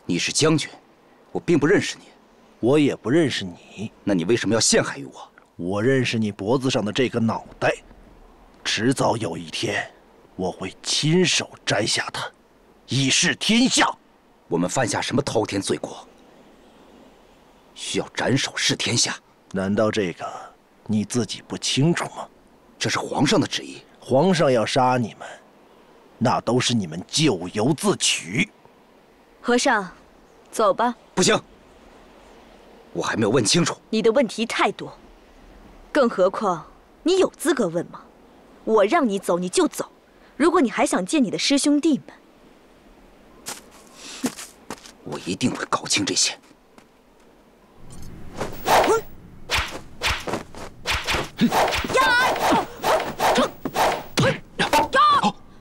你是将军，我并不认识你。我也不认识你。那你为什么要陷害于我？我认识你脖子上的这个脑袋，迟早有一天，我会亲手摘下它，以示天下。我们犯下什么滔天罪过，需要斩首示天下？难道这个你自己不清楚吗？这是皇上的旨意。皇上要杀你们，那都是你们咎由自取。和尚，走吧。不行，我还没有问清楚。你的问题太多，更何况你有资格问吗？我让你走你就走，如果你还想见你的师兄弟们，我一定会搞清这些。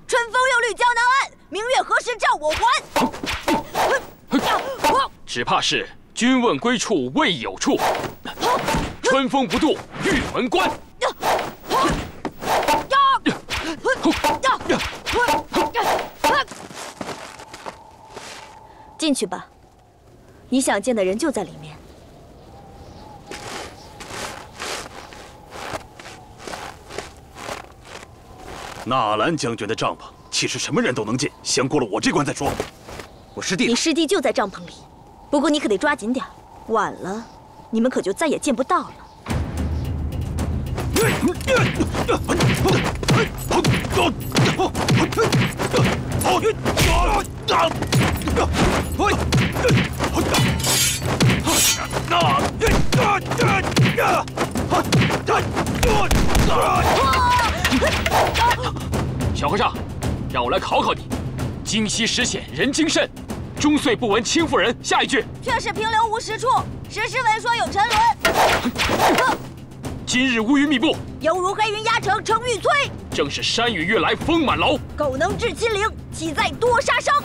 春风六律江南岸，明月何时照我还？只怕是君问归处未有处，春风不度玉门关。进去吧，你想见的人就在里面。纳兰将军的帐篷，岂是什么人都能进？先过了我这关再说。我师弟，你师弟就在帐篷里，不过你可得抓紧点，晚了，你们可就再也见不到了。小和尚，让我来考考你：今夕时显人精甚，终岁不闻轻妇人。下一句。却是平流无实处，时时闻说有沉沦。今日乌云密布，犹如黑云压城城欲摧。正是山雨欲来风满楼。苟能至亲陵，岂在多杀伤？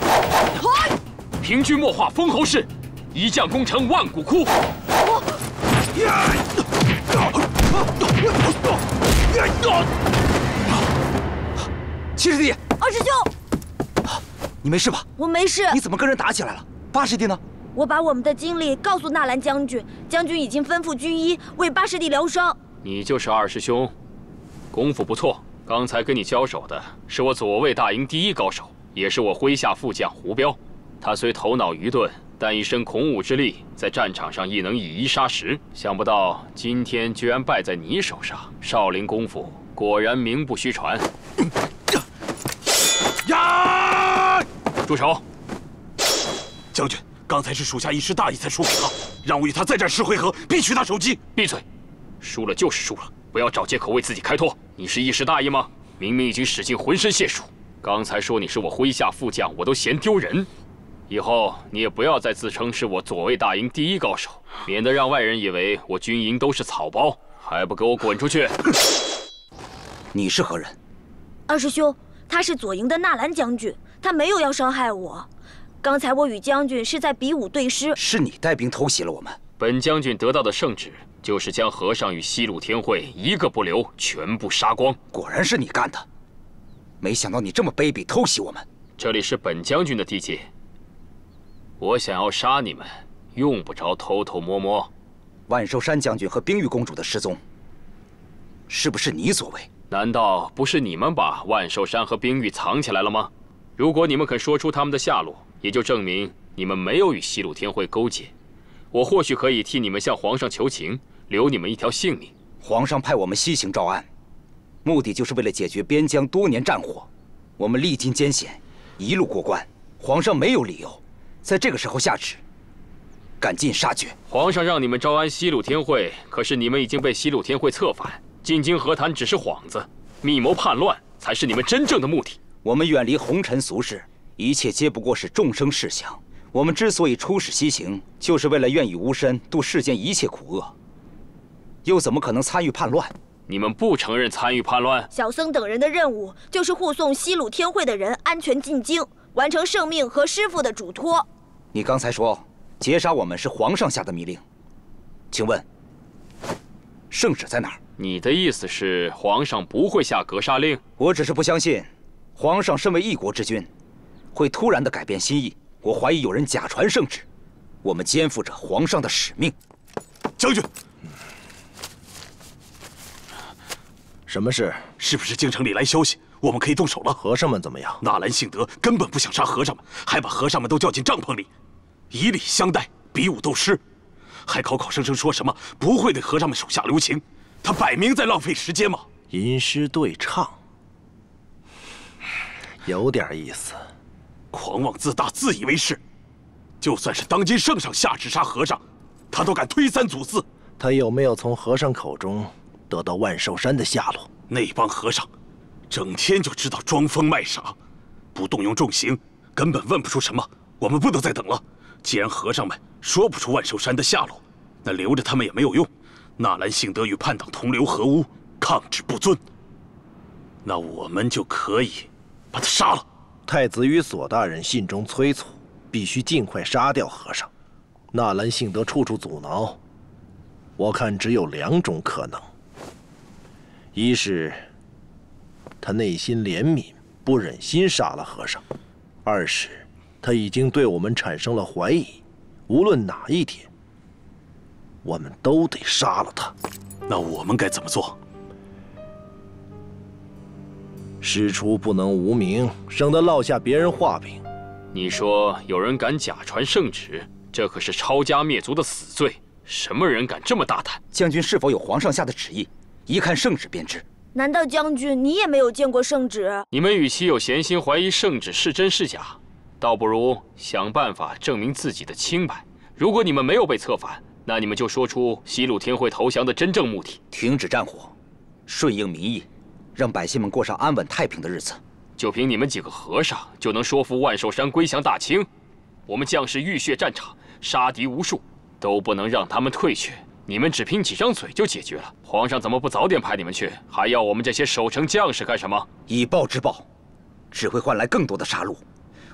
凭君莫话封侯事，一将功成万骨枯。七师弟，二师兄，你没事吧？我没事。你怎么跟人打起来了？八师弟呢？我把我们的经历告诉纳兰将军，将军已经吩咐军医为八师弟疗伤。你就是二师兄，功夫不错。刚才跟你交手的是我左卫大营第一高手，也是我麾下副将胡彪。他虽头脑愚钝，但一身孔武之力，在战场上亦能以一杀十。想不到今天居然败在你手上，少林功夫果然名不虚传。呀！住手！将军，刚才是属下一时大意才输给他，让我与他再战10回合，必取他首级。闭嘴！输了就是输了，不要找借口为自己开脱。你是一时大意吗？明明已经使尽浑身解数。刚才说你是我麾下副将，我都嫌丢人。以后你也不要再自称是我左卫大营第一高手，免得让外人以为我军营都是草包。还不给我滚出去！你是何人？二师兄，他是左营的纳兰将军，他没有要伤害我。刚才我与将军是在比武对诗。是你带兵偷袭了我们。本将军得到的圣旨，就是将和尚与西鲁天会一个不留，全部杀光。果然是你干的，没想到你这么卑鄙，偷袭我们。这里是本将军的地界，我想要杀你们，用不着偷偷摸摸。万寿山将军和冰玉公主的失踪，是不是你所为？难道不是你们把万寿山和冰玉藏起来了吗？如果你们肯说出他们的下落，也就证明你们没有与西鲁天会勾结。我或许可以替你们向皇上求情，留你们一条性命。皇上派我们西行招安，目的就是为了解决边疆多年战火。我们历经艰险，一路过关，皇上没有理由在这个时候下旨，赶尽杀绝。皇上让你们招安西鲁天会，可是你们已经被西鲁天会策反，进京和谈只是幌子，密谋叛乱才是你们真正的目的。我们远离红尘俗世，一切皆不过是众生事想。我们之所以出使西行，就是为了愿以巫身度世间一切苦厄，又怎么可能参与叛乱？你们不承认参与叛乱？小僧等人的任务就是护送西鲁天会的人安全进京，完成圣命和师父的嘱托。你刚才说劫杀我们是皇上下的密令，请问圣旨在哪儿？你的意思是皇上不会下格杀令？我只是不相信皇上身为一国之君，会突然的改变心意。我怀疑有人假传圣旨，我们肩负着皇上的使命。将军，什么事？是不是京城里来消息，我们可以动手了？和尚们怎么样？纳兰性德根本不想杀和尚们，还把和尚们都叫进帐篷里，以礼相待，比武斗诗，还口口声声说什么不会对和尚们手下留情，他摆明在浪费时间嘛！吟诗对唱，有点意思。狂妄自大，自以为是。就算是当今圣上下旨杀和尚，他都敢推三阻四。他有没有从和尚口中得到万寿山的下落？那帮和尚，整天就知道装疯卖傻，不动用重刑，根本问不出什么。我们不能再等了。既然和尚们说不出万寿山的下落，那留着他们也没有用。纳兰性德与叛党同流合污，抗旨不遵，那我们就可以把他杀了。太子与索大人信中催促，必须尽快杀掉和尚。纳兰性德处处阻挠，我看只有两种可能：一是他内心怜悯，不忍心杀了和尚；二是他已经对我们产生了怀疑，无论哪一点，我们都得杀了他。那我们该怎么做？师出不能无名，省得落下别人话柄。你说有人敢假传圣旨，这可是抄家灭族的死罪。什么人敢这么大胆？将军是否有皇上下的旨意？一看圣旨便知。难道将军你也没有见过圣旨？你们与其有闲心怀疑圣旨是真是假，倒不如想办法证明自己的清白。如果你们没有被策反，那你们就说出西鲁天会投降的真正目的。停止战火，顺应民意，让百姓们过上安稳太平的日子。就凭你们几个和尚，就能说服万寿山归降大清？我们将士浴血战场，杀敌无数，都不能让他们退却。你们只凭几张嘴就解决了，皇上怎么不早点派你们去？还要我们这些守城将士干什么？以暴制暴，只会换来更多的杀戮。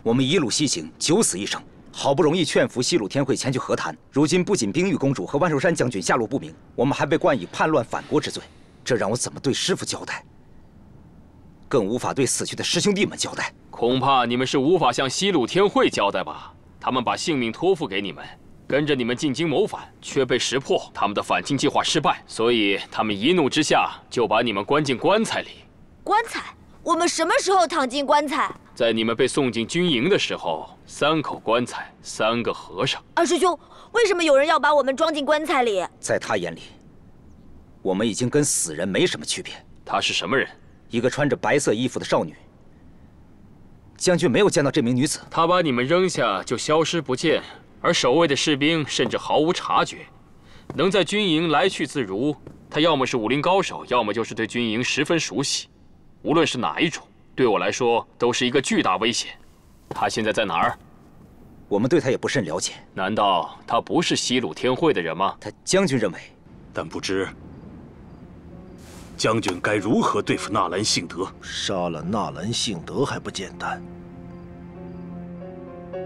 我们一路西行，九死一生，好不容易劝服西鲁天会前去和谈，如今不仅冰玉公主和万寿山将军下落不明，我们还被冠以叛乱反国之罪，这让我怎么对师父交代？更无法对死去的师兄弟们交代。恐怕你们是无法向西鲁天会交代吧？他们把性命托付给你们，跟着你们进京谋反，却被识破他们的反清计划失败，所以他们一怒之下就把你们关进棺材里。棺材？我们什么时候躺进棺材？在你们被送进军营的时候，3口棺材，3个和尚。二师兄，为什么有人要把我们装进棺材里？在他眼里，我们已经跟死人没什么区别。他是什么人？一个穿着白色衣服的少女。将军没有见到这名女子。她把你们扔下就消失不见，而守卫的士兵甚至毫无察觉。能在军营来去自如，她要么是武林高手，要么就是对军营十分熟悉。无论是哪一种，对我来说都是一个巨大危险。她现在在哪儿？我们对她也不甚了解。难道她不是西鲁天会的人吗？将军认为，但不知将军该如何对付纳兰性德？杀了纳兰性德还不简单，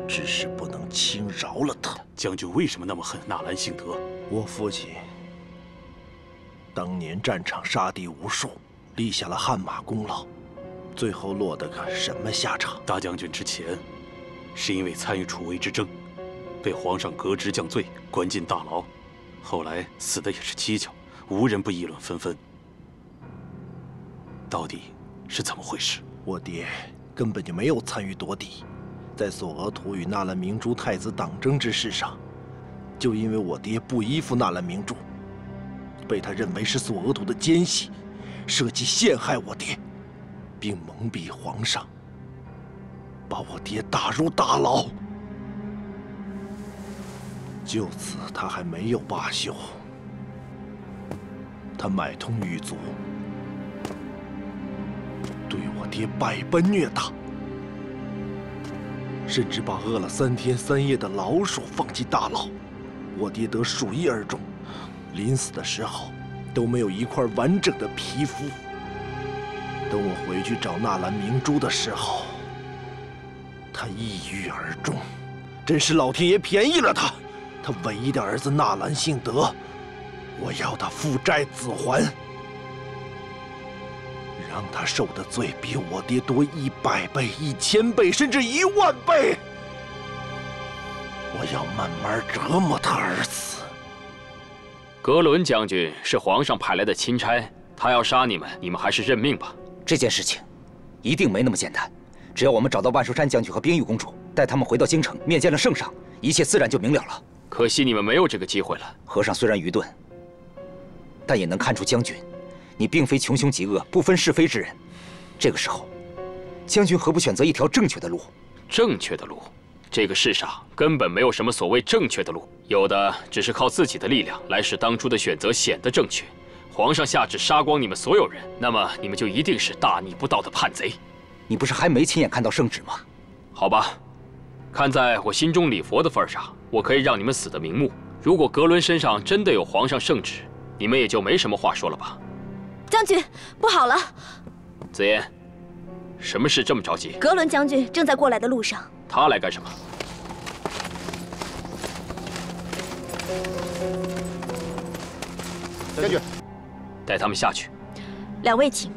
只是不能轻饶了他。将军为什么那么恨纳兰性德？我父亲当年战场杀敌无数，立下了汗马功劳，最后落得个什么下场？大将军之前是因为参与楚魏之争，被皇上革职降罪，关进大牢，后来死的也是蹊跷，无人不议论纷纷。到底是怎么回事？我爹根本就没有参与夺嫡，在索额图与纳兰明珠太子党争之事上，就因为我爹不依附纳兰明珠，被他认为是索额图的奸细，设计陷害我爹，并蒙蔽皇上，把我爹打入大牢。就此，他还没有罢休，他买通狱卒，对我爹百般虐打，甚至把饿了3天3夜的老鼠放进大牢，我爹得鼠疫而终，临死的时候都没有一块完整的皮肤。等我回去找纳兰明珠的时候，他抑郁而终，真是老天爷便宜了他。他唯一的儿子纳兰性德，我要他父债子还，让他受的罪比我爹多100倍、1000倍，甚至10000倍。我要慢慢折磨他而死。格伦将军是皇上派来的钦差，他要杀你们，你们还是认命吧。这件事情一定没那么简单。只要我们找到万寿山将军和冰玉公主，带他们回到京城面见了圣上，一切自然就明了了。可惜你们没有这个机会了。和尚虽然愚钝，但也能看出将军，你并非穷凶极恶、不分是非之人。这个时候，将军何不选择一条正确的路？正确的路？这个世上根本没有什么所谓正确的路，有的只是靠自己的力量来使当初的选择显得正确。皇上下旨杀光你们所有人，那么你们就一定是大逆不道的叛贼。你不是还没亲眼看到圣旨吗？好吧，看在我心中礼佛的份上，我可以让你们死得瞑目。如果格伦身上真的有皇上圣旨，你们也就没什么话说了吧？将军，不好了！紫嫣，什么事这么着急？格伦将军正在过来的路上。他来干什么？将军，带他们下去。两位请。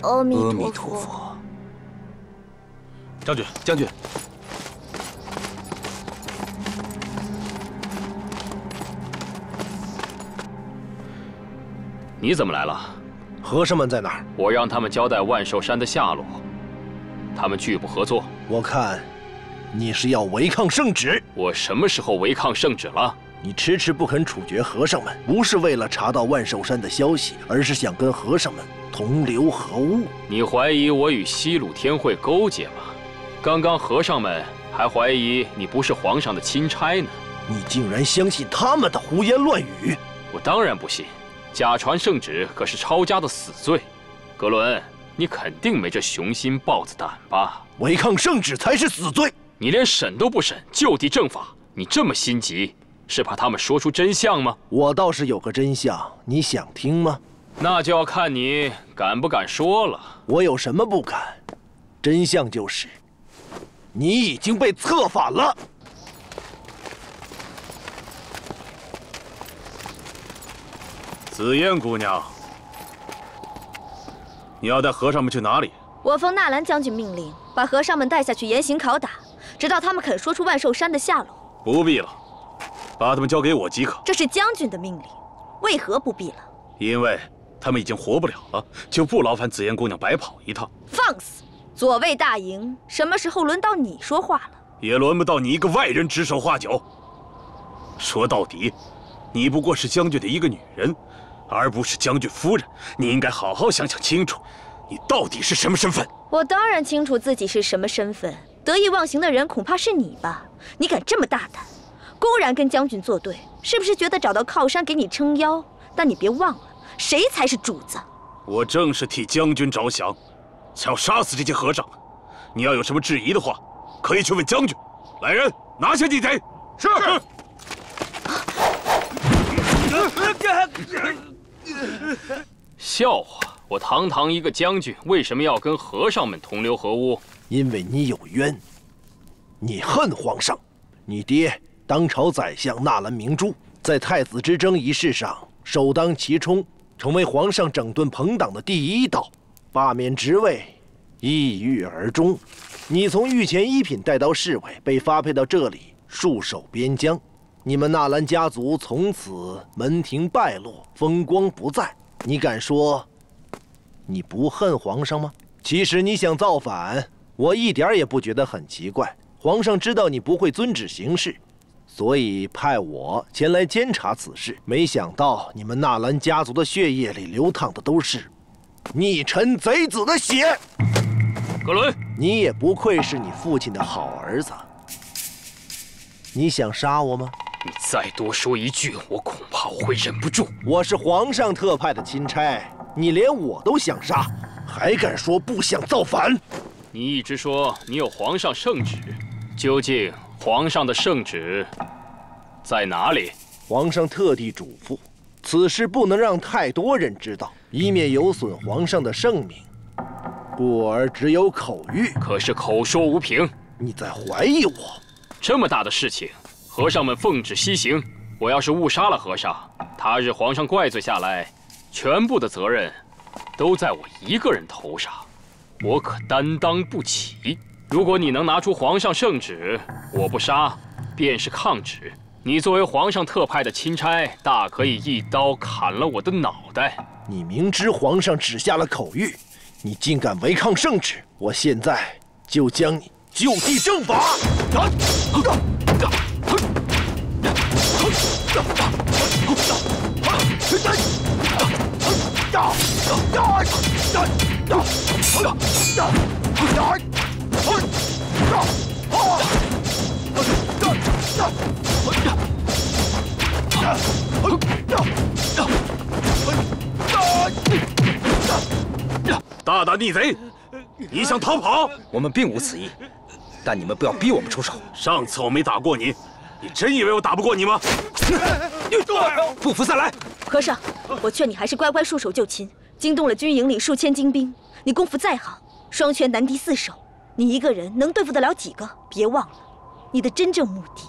阿弥陀佛。将军，将军，你怎么来了？和尚们在哪儿？我让他们交代万寿山的下落，他们拒不合作。我看，你是要违抗圣旨。我什么时候违抗圣旨了？你迟迟不肯处决和尚们，不是为了查到万寿山的消息，而是想跟和尚们同流合污。你怀疑我与西鲁天会勾结吗？刚刚和尚们还怀疑你不是皇上的钦差呢。你竟然相信他们的胡言乱语！我当然不信，假传圣旨可是抄家的死罪。格伦，你肯定没这雄心豹子胆吧？违抗圣旨才是死罪！你连审都不审，就地正法，你这么心急，是怕他们说出真相吗？我倒是有个真相，你想听吗？那就要看你敢不敢说了。我有什么不敢？真相就是，你已经被策反了。紫嫣姑娘，你要带和尚们去哪里？我奉纳兰将军命令，把和尚们带下去严刑拷打，直到他们肯说出万寿山的下落。不必了，把他们交给我即可。这是将军的命令，为何不必了？因为他们已经活不了了，就不劳烦紫嫣姑娘白跑一趟。放肆！左卫大营，什么时候轮到你说话了？也轮不到你一个外人指手画脚。说到底，你不过是将军的一个女人，而不是将军夫人。你应该好好想想清楚，你到底是什么身份？我当然清楚自己是什么身份。得意忘形的人恐怕是你吧？你敢这么大胆，公然跟将军作对，是不是觉得找到靠山给你撑腰？但你别忘了，谁才是主子？我正是替将军着想，想要杀死这些和尚。你要有什么质疑的话，可以去问将军。来人，拿下鸡贼！是。笑话！我堂堂一个将军，为什么要跟和尚们同流合污？因为你有冤，你恨皇上。你爹当朝宰相纳兰明珠，在太子之争一事上首当其冲，成为皇上整顿朋党的第一刀，罢免职位，抑郁而终。你从御前一品带刀侍卫，被发配到这里戍守边疆。你们纳兰家族从此门庭败落，风光不再。你敢说你不恨皇上吗？其实你想造反，我一点也不觉得很奇怪。皇上知道你不会遵旨行事，所以派我前来监察此事。没想到你们纳兰家族的血液里流淌的都是逆臣贼子的血。格伦，你也不愧是你父亲的好儿子。你想杀我吗？你再多说一句，我恐怕我会忍不住。我是皇上特派的钦差，你连我都想杀，还敢说不想造反？你一直说你有皇上圣旨，究竟皇上的圣旨在哪里？皇上特地嘱咐，此事不能让太多人知道，以免有损皇上的圣名，故而只有口谕。可是口说无凭，你在怀疑我？这么大的事情，和尚们奉旨西行，我要是误杀了和尚，他日皇上怪罪下来，全部的责任都在我一个人头上，我可担当不起。如果你能拿出皇上圣旨，我不杀，便是抗旨。你作为皇上特派的钦差，大可以一刀砍了我的脑袋。你明知皇上只下了口谕，你竟敢违抗圣旨！我现在就将你就地正法！大胆逆贼！你想逃跑？我们并无此意，但你们不要逼我们出手。上次我没打过你，你真以为我打不过你吗？不服再来！和尚，我劝你还是乖乖束手就擒。惊动了军营里数千精兵，你功夫再好，双拳难敌四手，你一个人能对付得了几个？别忘了，你的真正目的。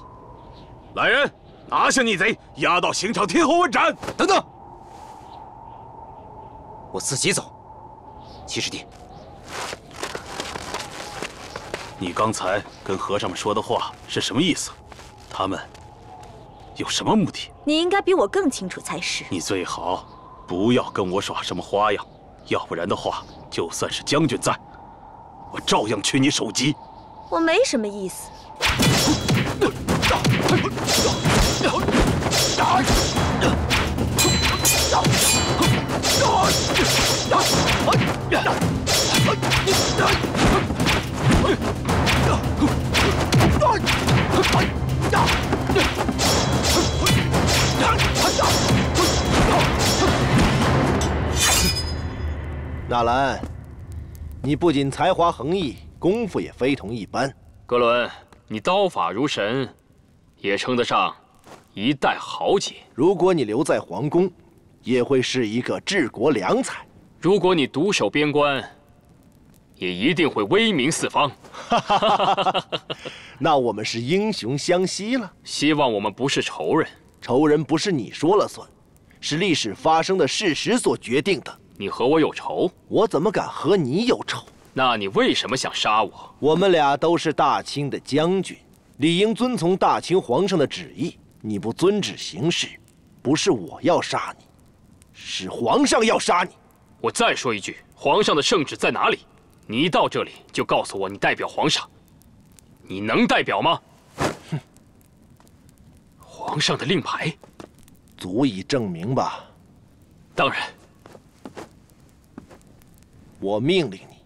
来人，拿下逆贼，押到刑场听候问斩。等等，我自己走。七师弟，你刚才跟和尚们说的话是什么意思？他们有什么目的？你应该比我更清楚才是。你最好不要跟我耍什么花样，要不然的话，就算是将军在，我照样取你首级。我没什么意思。纳兰，你不仅才华横溢，功夫也非同一般。格伦，你刀法如神，也称得上一代豪杰。如果你留在皇宫，也会是一个治国良才。如果你独守边关，也一定会威名四方。那我们是英雄相惜了。希望我们不是仇人。仇人不是你说了算，是历史发生的事实所决定的。你和我有仇？我怎么敢和你有仇？那你为什么想杀我？我们俩都是大清的将军，理应遵从大清皇上的旨意。你不遵旨行事，不是我要杀你，是皇上要杀你。我再说一句，皇上的圣旨在哪里？你一到这里就告诉我你代表皇上，你能代表吗？哼，皇上的令牌，足以证明吧？当然。我命令你，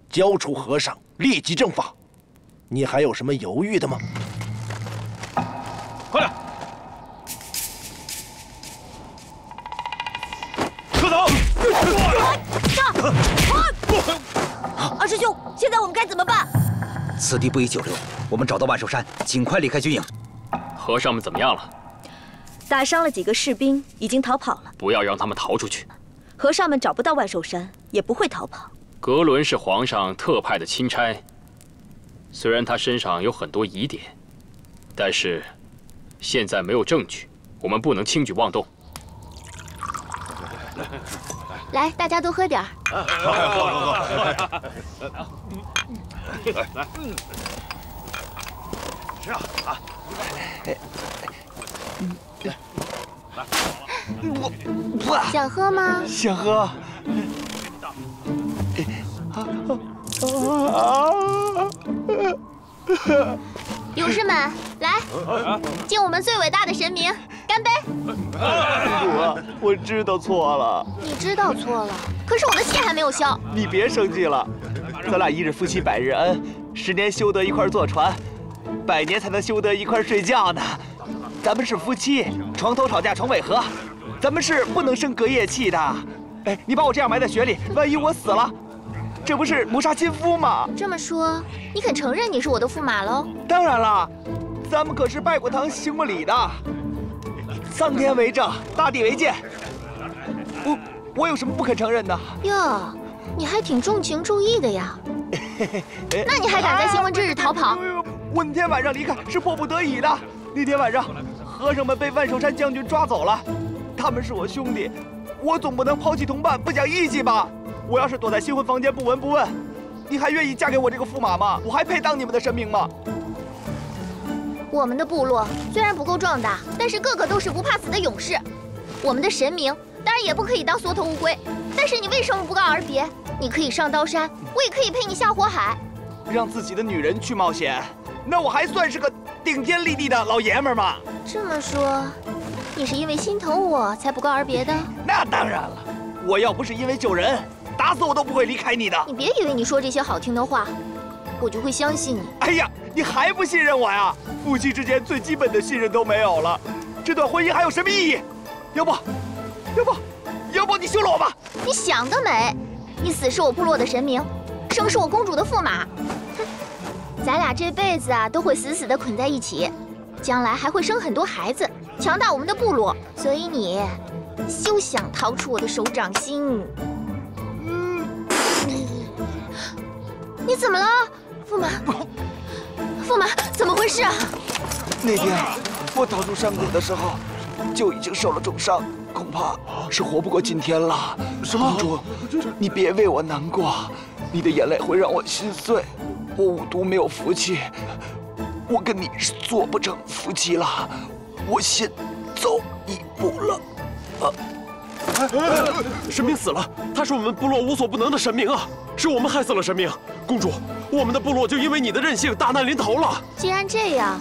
交出和尚，立即正法。你还有什么犹豫的吗？快点！快走！二师兄，现在我们该怎么办？此地不宜久留，我们找到万寿山，尽快离开军营。和尚们怎么样了？打伤了几个士兵，已经逃跑了。不要让他们逃出去。和尚们找不到万寿山，也不会逃跑。格伦是皇上特派的钦差，虽然他身上有很多疑点，但是现在没有证据，我们不能轻举妄动。来，大家多喝点儿。是啊，想喝吗？想喝。勇士们，来，敬我们最伟大的神明，干杯！我知道错了。你知道错了，可是我的气还没有消。你别生气了，咱俩一日夫妻百日恩，10年修得一块坐船，100年才能修得一块睡觉呢。咱们是夫妻，床头吵架床尾和，咱们是不能生隔夜气的。哎，你把我这样埋在雪里，万一我死了，这不是谋杀亲夫吗？这么说，你肯承认你是我的驸马喽？当然了，咱们可是拜过堂行过礼的。苍天为证，大地为鉴。我有什么不肯承认的？哟，你还挺重情重义的呀。那你还敢在新婚之日逃跑？我那天晚上离开是迫不得已的。那天晚上，和尚们被万寿山将军抓走了，他们是我兄弟，我总不能抛弃同伴，不讲义气吧？我要是躲在新婚房间不闻不问，你还愿意嫁给我这个驸马吗？我还配当你们的神明吗？我们的部落虽然不够壮大，但是个个都是不怕死的勇士。我们的神明当然也不可以当缩头乌龟。但是你为什么不告而别？你可以上刀山，我也可以陪你下火海。让自己的女人去冒险，那我还算是个顶天立地的老爷们吗？这么说，你是因为心疼我才不告而别的？那当然了，我要不是因为救人，打死我都不会离开你的。你别以为你说这些好听的话，我就会相信你。哎呀，你还不信任我呀？夫妻之间最基本的信任都没有了，这段婚姻还有什么意义？要不你休了我吧！你想得美！你死是我部落的神明，生是我公主的驸马。哼，咱俩这辈子啊都会死死的捆在一起，将来还会生很多孩子，强大我们的部落。所以你休想逃出我的手掌心。你怎么了，驸马？驸马，怎么回事啊？那天我逃出山谷的时候，就已经受了重伤，恐怕是活不过今天了。什么？公主，你别为我难过，你的眼泪会让我心碎。我五毒没有福气，我跟你是做不成夫妻了。我先走一步了。神明死了，他是我们部落无所不能的神明啊！是我们害死了神明。公主，我们的部落就因为你的任性，大难临头了。既然这样，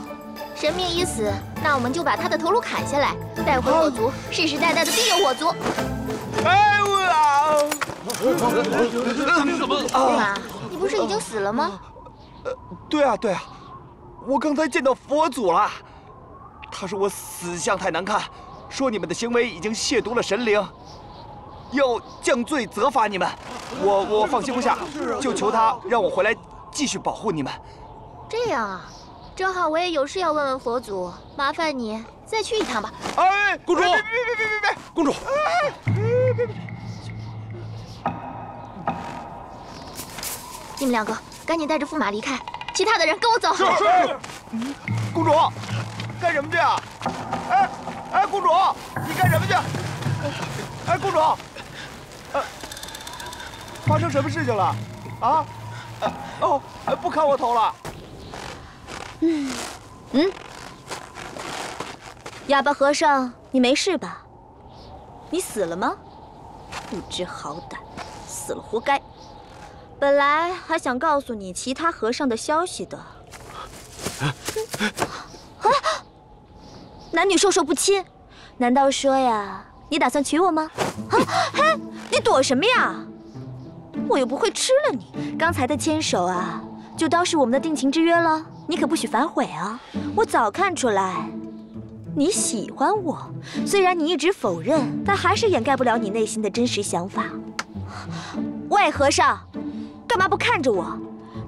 神明已死，那我们就把他的头颅砍下来，带回火族，世世代代的庇佑火族。哎我怎么？驸马，你不是已经死了吗？对啊，我刚才见到佛祖了，他说我死相太难看，说你们的行为已经亵渎了神灵，要降罪责罚你们。我放心不下，就求他让我回来继续保护你们。这样啊，正好我也有事要问问佛祖，麻烦你再去一趟吧。哎，公主，别！公主，你们两个赶紧带着驸马离开，其他的人跟我走。是。公主，干什么去啊？哎，公主，你干什么去？哎，公主，发生什么事情了？啊？不砍我头了？哑巴和尚，你没事吧？你死了吗？不知好歹，死了活该。本来还想告诉你其他和尚的消息的。男女授受不亲，难道说呀，你打算娶我吗？嘿，你躲什么呀？我又不会吃了你。刚才的牵手啊，就当是我们的定情之约了，你可不许反悔啊！我早看出来，你喜欢我，虽然你一直否认，但还是掩盖不了你内心的真实想法。喂，和尚，干嘛不看着我？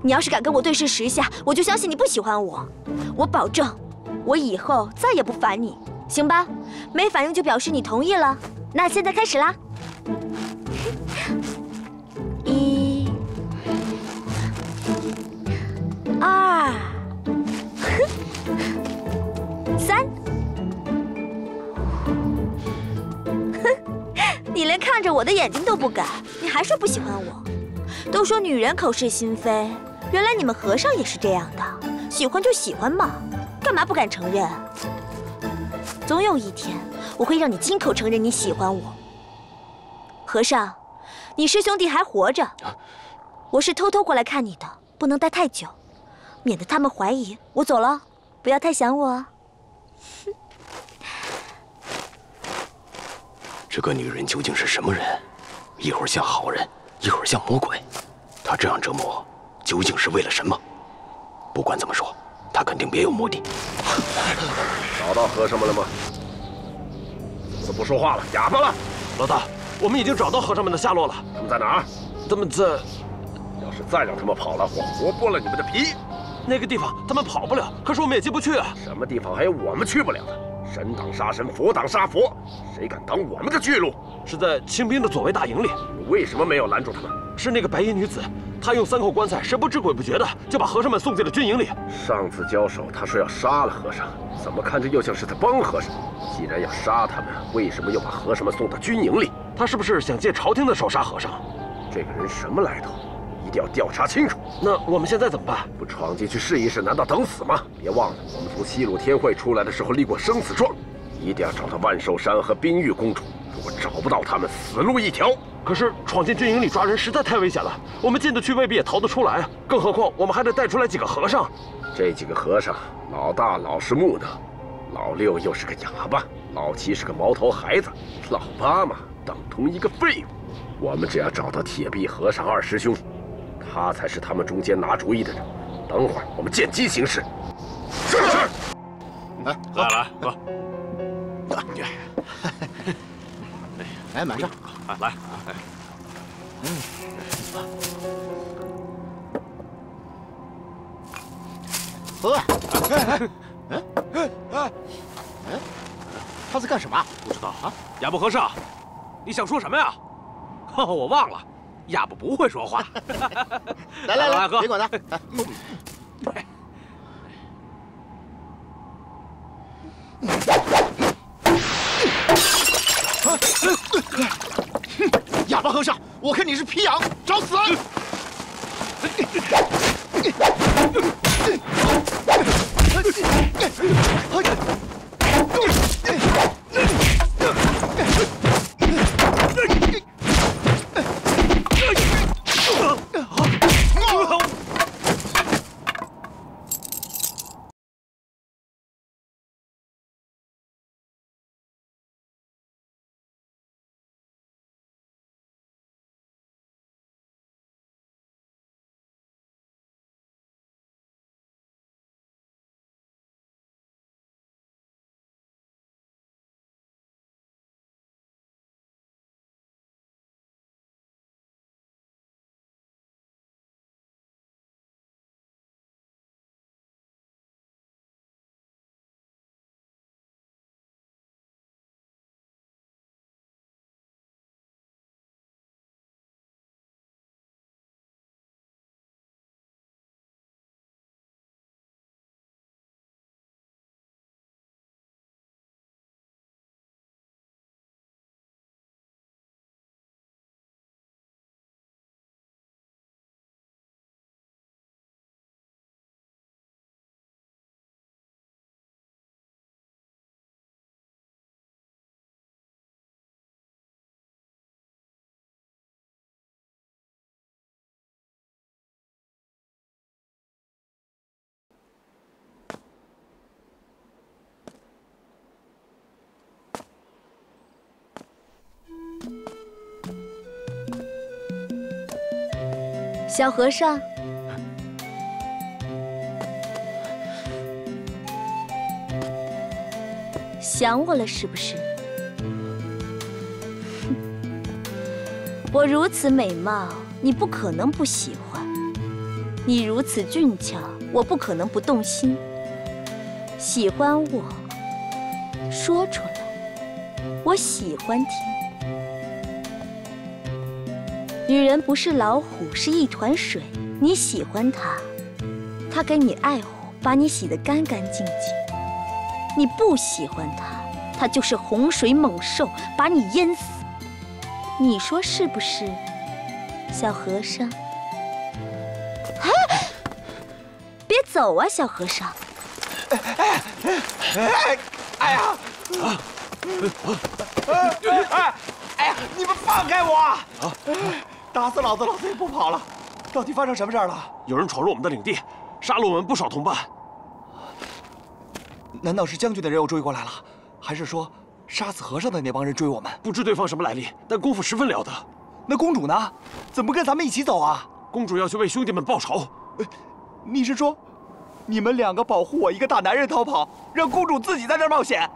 你要是敢跟我对视10下，我就相信你不喜欢我。我保证，我以后再也不烦你，行吧？没反应就表示你同意了。那现在开始啦！1、2、3。你连看着我的眼睛都不敢，你还说不喜欢我？都说女人口是心非，原来你们和尚也是这样的，喜欢就喜欢嘛，干嘛不敢承认？总有一天，我会让你亲口承认你喜欢我。和尚，你师兄弟还活着，我是偷偷过来看你的，不能待太久，免得他们怀疑。我走了，不要太想我。这个女人究竟是什么人？一会儿像好人，一会儿像魔鬼。她这样折磨，究竟是为了什么？不管怎么说，她肯定别有目的。找到和尚们了吗？怎么不说话了？哑巴了！老大，我们已经找到和尚们的下落了。他们在哪儿？他们在……要是再让他们跑了，我活剥了你们的皮！那个地方他们跑不了，可是我们也进不去啊。什么地方还有我们去不了的？神挡杀神，佛挡杀佛，谁敢挡我们的去路？是在清兵的左卫大营里。你为什么没有拦住他们？是那个白衣女子，她用3口棺材，神不知鬼不觉的就把和尚们送进了军营里。上次交手，她说要杀了和尚，怎么看着又像是在帮和尚？既然要杀他们，为什么又把和尚们送到军营里？她是不是想借朝廷的手杀和尚？这个人什么来头？一定定要调查清楚。那我们现在怎么办？不闯进去试一试，难道等死吗？别忘了，我们从西鲁天会出来的时候立过生死状，一定要找到万寿山和冰玉公主。如果找不到他们，死路一条。可是闯进军营里抓人实在太危险了，我们进得去未必也逃得出来啊！更何况我们还得带出来几个和尚。这几个和尚，老大老实木讷，老六又是个哑巴，老七是个毛头孩子，老八嘛等同一个废物。我们只要找到铁臂和尚二师兄，他才是他们中间拿主意的人。等会儿我们见机行事。是。来喝。来满上，来。喝。他在干什么？不知道啊。哑巴和尚，你想说什么呀？我忘了，哑巴不会说话。来，别管他。哑巴和尚，我看你是皮痒，找死！小和尚，想我了是不是？我如此美貌，你不可能不喜欢；你如此俊俏，我不可能不动心。喜欢我，说出来，我喜欢听。女人不是老虎，是一团水。你喜欢她，她给你爱护，把你洗得干干净净；你不喜欢她，她就是洪水猛兽，把你淹死。你说是不是，小和尚？哎，别走啊，小和尚！哎呀！哎呀！你们放开我！打死老子，老子也不跑了！到底发生什么事了？有人闯入我们的领地，杀了我们不少同伴。难道是将军的人又追过来了？还是说杀死和尚的那帮人追我们？不知对方什么来历，但功夫十分了得。那公主呢？怎么不跟咱们一起走啊？公主要去为兄弟们报仇。你是说，你们两个保护我一个大男人逃跑，让公主自己在这儿冒险？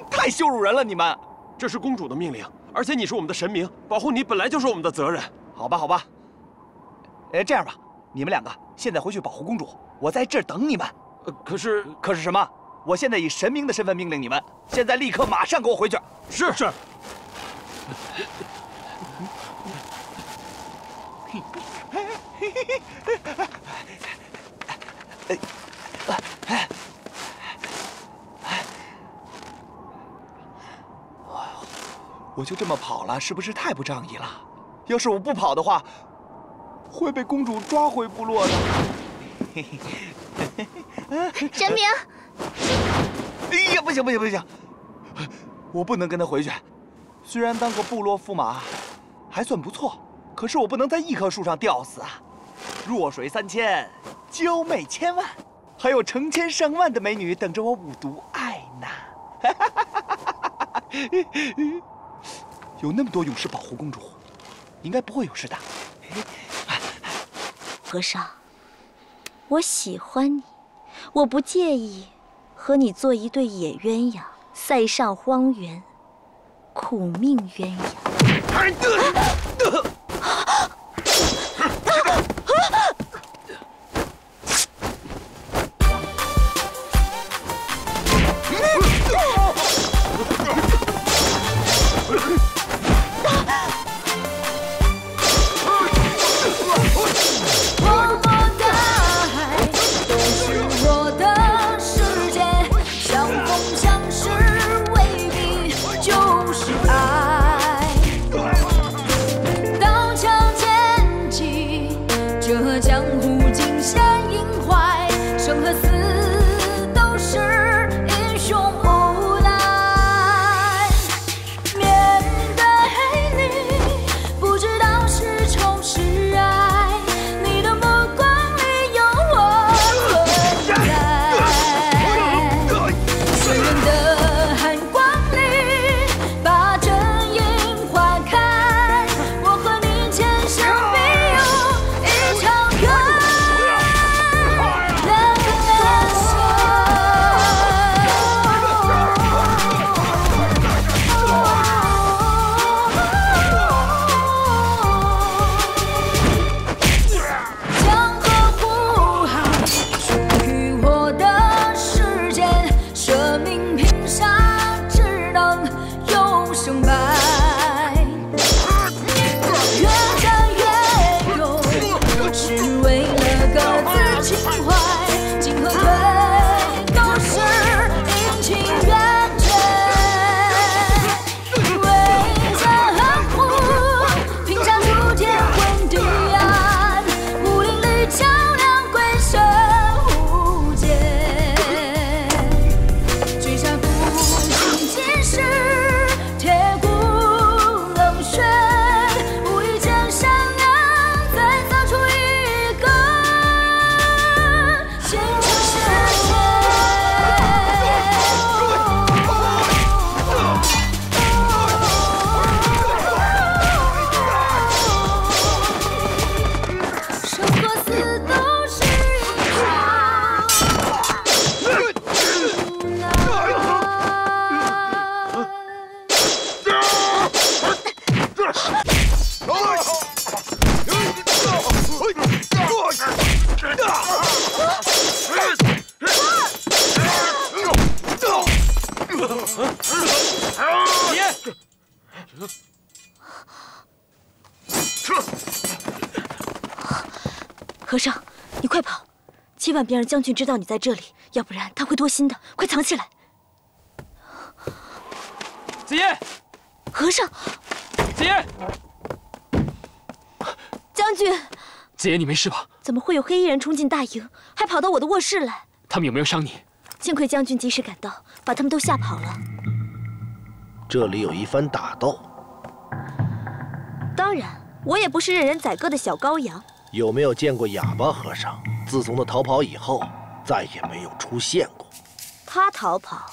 太羞辱人了！你们，这是公主的命令。而且你是我们的神明，保护你本来就是我们的责任。好吧，好吧。这样吧，你们两个现在回去保护公主，我在这儿等你们。可是什么？我现在以神明的身份命令你们，现在立刻马上给我回去。是。我就这么跑了，是不是太不仗义了？要是我不跑的话，会被公主抓回部落的。神明，哎呀，不行不行不行，我不能跟他回去。虽然当个部落驸马还算不错，可是我不能在一棵树上吊死啊！弱水三千，娇媚千万，还有成千上万的美女等着我五毒爱呢。有那么多勇士保护公主，应该不会有事的。和尚，我喜欢你，我不介意和你做一对野鸳鸯，塞上荒原，苦命鸳鸯。和尚，你快跑，千万别让将军知道你在这里，要不然他会多心的。快藏起来！子夜，和尚，子夜，将军，子夜，你没事吧？怎么会有黑衣人冲进大营，还跑到我的卧室来？他们有没有伤你？幸亏将军及时赶到，把他们都吓跑了。这里有一番打斗。当然，我也不是任人宰割的小羔羊。有没有见过哑巴和尚？自从他逃跑以后，再也没有出现过。他逃跑，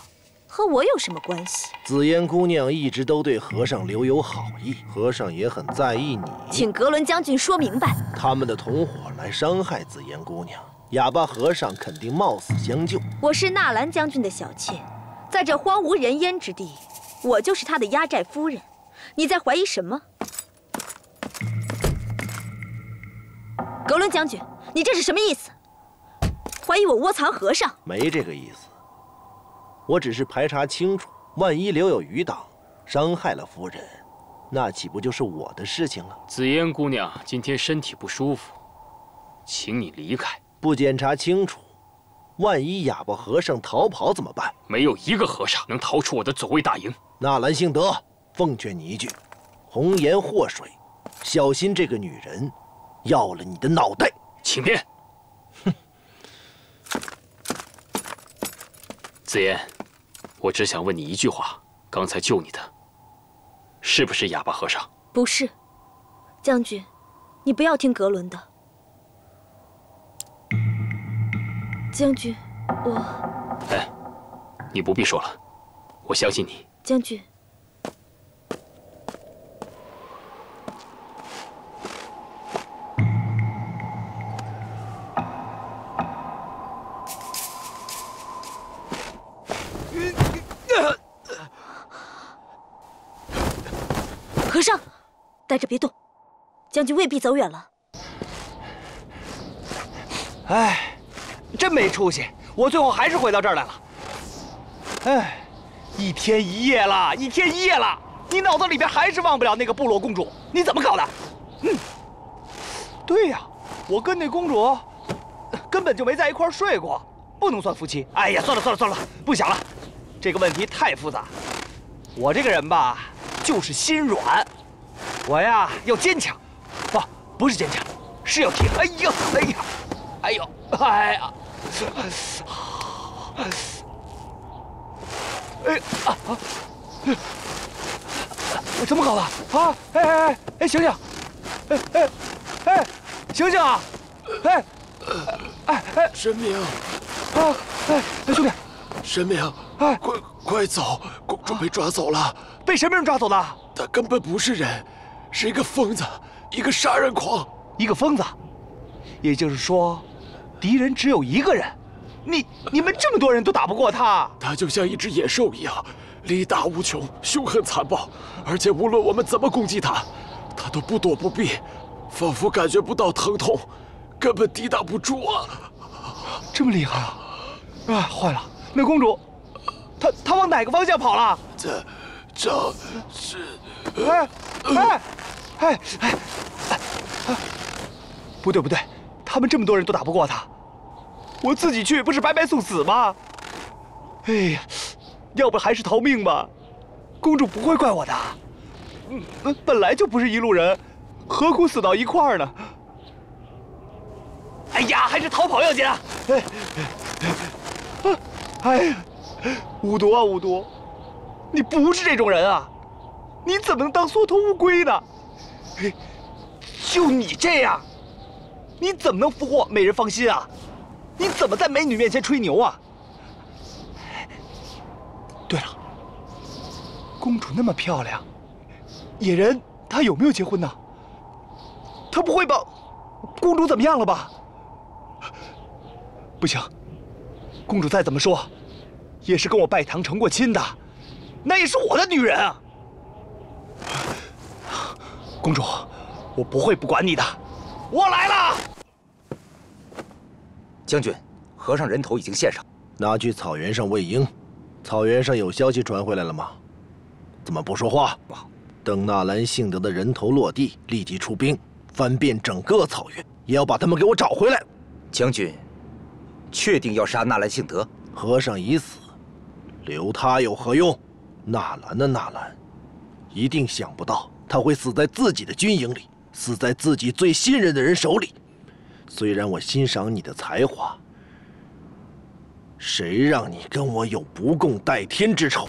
和我有什么关系？紫烟姑娘一直都对和尚留有好意，和尚也很在意你。请格伦将军说明白。他们的同伙来伤害紫烟姑娘，哑巴和尚肯定冒死相救。我是纳兰将军的小妾，在这荒无人烟之地，我就是他的压寨夫人。你在怀疑什么？格伦将军，你这是什么意思？怀疑我窝藏和尚？没这个意思，我只是排查清楚，万一留有余党，伤害了夫人，那岂不就是我的事情了？紫烟姑娘今天身体不舒服，请你离开。不检查清楚，万一哑巴和尚逃跑怎么办？没有一个和尚能逃出我的左卫大营。纳兰性德，奉劝你一句，红颜祸水，小心这个女人要了你的脑袋。请便。哼，紫妍，我只想问你一句话：刚才救你的，是不是哑巴和尚？不是，将军，你不要听格伦的。将军，我……哎，你不必说了，我相信你。将军。 和尚，待着别动，将军未必走远了。哎，真没出息！我最后还是回到这儿来了。哎，一天一夜了，一天一夜了，你脑子里边还是忘不了那个部落公主？你怎么搞的？对呀，我跟那公主根本就没在一块儿睡过，不能算夫妻。哎呀，算了，不想了，这个问题太复杂。我这个人吧。 就是心软，我呀要坚强，不是坚强，是要铁。哎呀，怎么搞的啊？哎，醒醒！醒醒啊！神明啊！兄弟，神明，快走！公主被抓走了。 被什么人抓走的？他根本不是人，是一个疯子，一个杀人狂，一个疯子。也就是说，敌人只有一个人。你们这么多人都打不过他。他就像一只野兽一样，力大无穷，凶狠残暴，而且无论我们怎么攻击他，他都不躲不避，仿佛感觉不到疼痛，根本抵挡不住啊！这么厉害啊！啊，坏了，那公主，她往哪个方向跑了？这是，不对，他们这么多人都打不过他，我自己去不是白白送死吗？哎呀，要不还是逃命吧，公主不会怪我的。本来就不是一路人，何苦死到一块儿呢？哎呀，还是逃跑要紧啊！哎呀，五毒。 你不是这种人啊！你怎么能当缩头乌龟呢？就你这样，你怎么能俘获美人芳心啊？你怎么在美女面前吹牛啊？对了，公主那么漂亮，野人他有没有结婚呢？他不会把公主怎么样了吧？不行，公主再怎么说，也是跟我拜堂成过亲的。 那也是我的女人啊！公主，我不会不管你的，我来了。将军，和尚人头已经献上，拿去草原上喂鹰。草原上有消息传回来了吗？怎么不说话？等纳兰性德的人头落地，立即出兵，翻遍整个草原，也要把他们给我找回来。将军，确定要杀纳兰性德？和尚已死，留他有何用？ 纳兰的纳兰，一定想不到他会死在自己的军营里，死在自己最信任的人手里。虽然我欣赏你的才华，谁让你跟我有不共戴天之仇？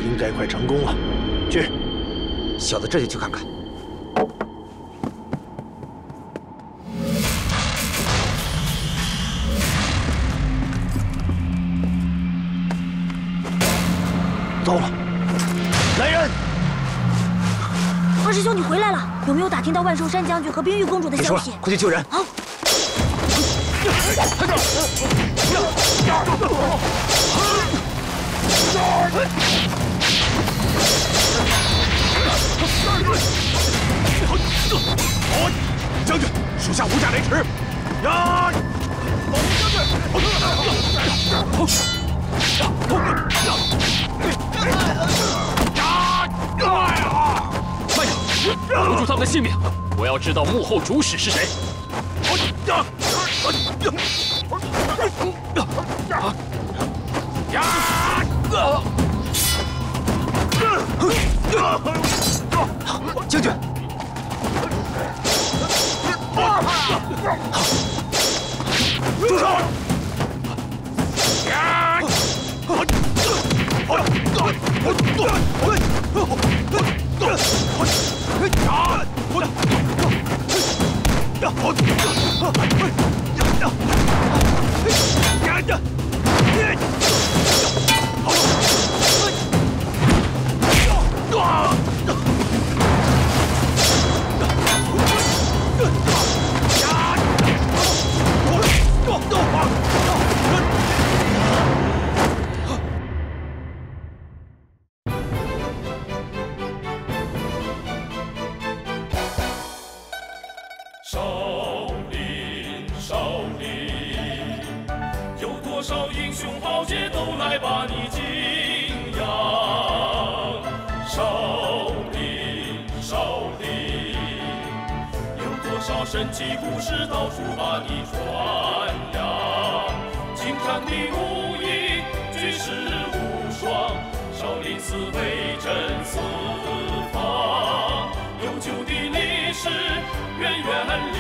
应该快成功了，去。小子这就去看看。糟了，来人！二师兄，你回来了，有没有打听到万寿山将军和冰玉公主的消息？快去救人！好。将军，属下无驾雷池。呀！慢着，留住他们的性命！我要知道幕后主使是谁。将军，住手！神奇故事到处把你传扬，精湛的武艺，举世无双，少林寺威震四方，悠久的历史源远流